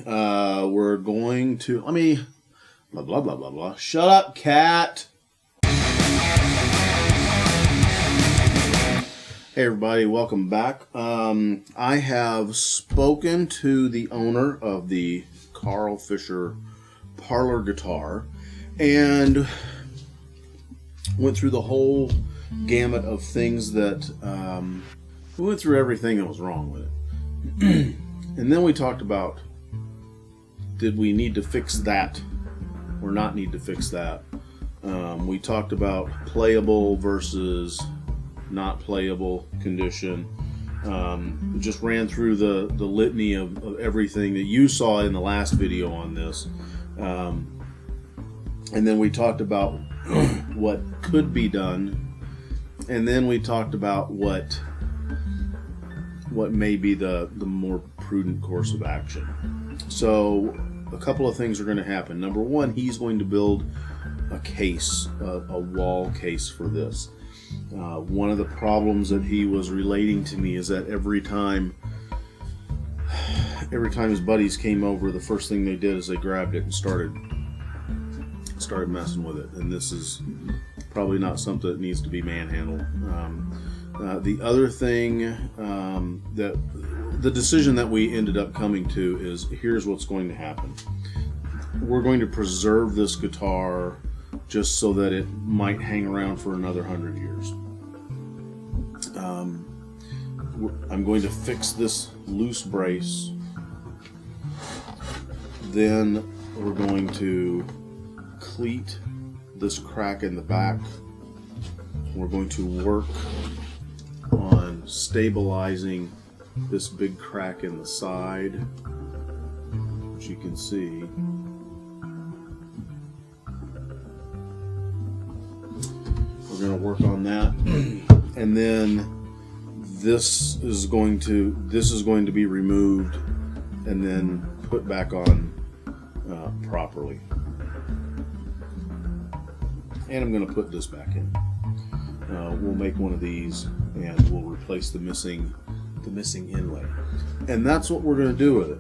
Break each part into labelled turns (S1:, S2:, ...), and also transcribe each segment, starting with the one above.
S1: We're going to, blah, blah, blah, blah, blah. Shut up, cat. Hey, everybody, welcome back. I have spoken to the owner of the Carl Fisher parlor guitar and went through the whole gamut of things that, we went through everything that was wrong with it. And then we talked about, did we need to fix that or not need to fix that? We talked about playable versus not playable condition. Just ran through the litany of everything that you saw in the last video on this. And then we talked about what could be done. And then we talked about what may be the more prudent course of action. So a couple of things are going to happen. Number one, he's going to build a case, a wall case for this. One of the problems that he was relating to me is that every time his buddies came over, the first thing they did is they grabbed it and started messing with it. And this is probably not something that needs to be manhandled. The other thing, that the decision that we ended up coming to is, here's what's going to happen. We're going to preserve this guitar just so that it might hang around for another 100 years. I'm going to fix this loose brace. Then we're going to cleat this crack in the back. We're going to work on stabilizing this big crack in the side, which you can see. We're going to work on that, and then this is going to be removed and then put back on properly. And I'm going to put this back in. We'll make one of these and we'll replace the missing inlay, and that's what we're going to do with it.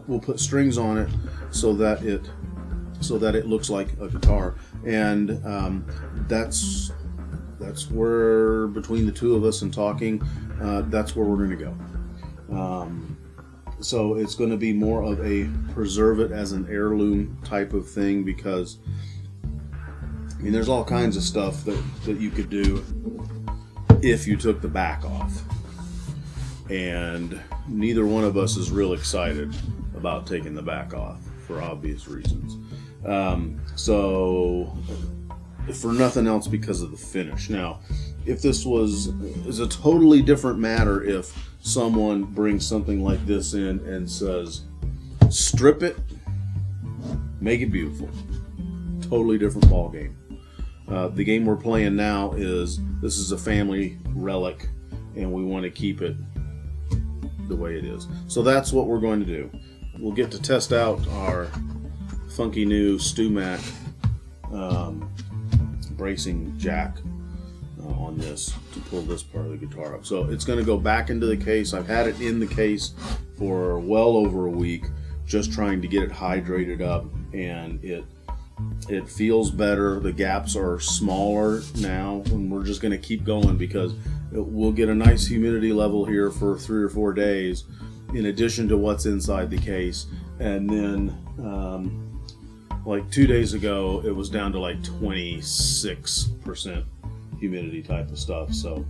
S1: We'll put strings on it so that it looks like a guitar, and that's where, between the two of us and talking, that's where we're going to go. So it's going to be more of a preserve it as an heirloom type of thing, because there's all kinds of stuff that you could do if you took the back off, and neither one of us is real excited about taking the back off for obvious reasons. So for nothing else, because of the finish. Now, if this is a totally different matter if someone brings something like this in and says, strip it, make it beautiful. Totally different ball game. The game we're playing now this is a family relic, and we want to keep it the way it is. So that's what we're going to do. We'll get to test out our funky new StewMac bracing jack on this to pull this part of the guitar up. So it's going to go back into the case. I've had it in the case for well over a week, just trying to get it hydrated up, and it feels better. The gaps are smaller now, and we're just going to keep going because we'll get a nice humidity level here for 3 or 4 days in addition to what's inside the case. And then like 2 days ago it was down to like 26% humidity type of stuff. So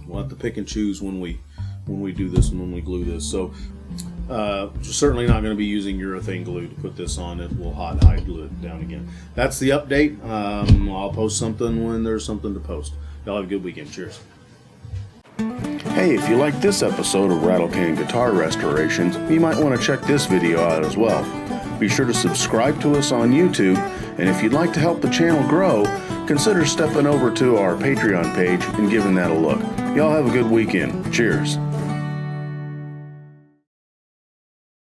S1: we'll have to pick and choose when we do this and when we glue this. So certainly not going to be using urethane glue to put this on. It will hot glue it down again. That's the update. I'll post something when there's something to post. Y'all have a good weekend. Cheers.
S2: Hey, if you like this episode of Rattlecan Guitar Restorations, you might want to check this video out as well. Be sure to subscribe to us on YouTube, and if you'd like to help the channel grow, consider stepping over to our Patreon page and giving that a look. Y'all have a good weekend. Cheers.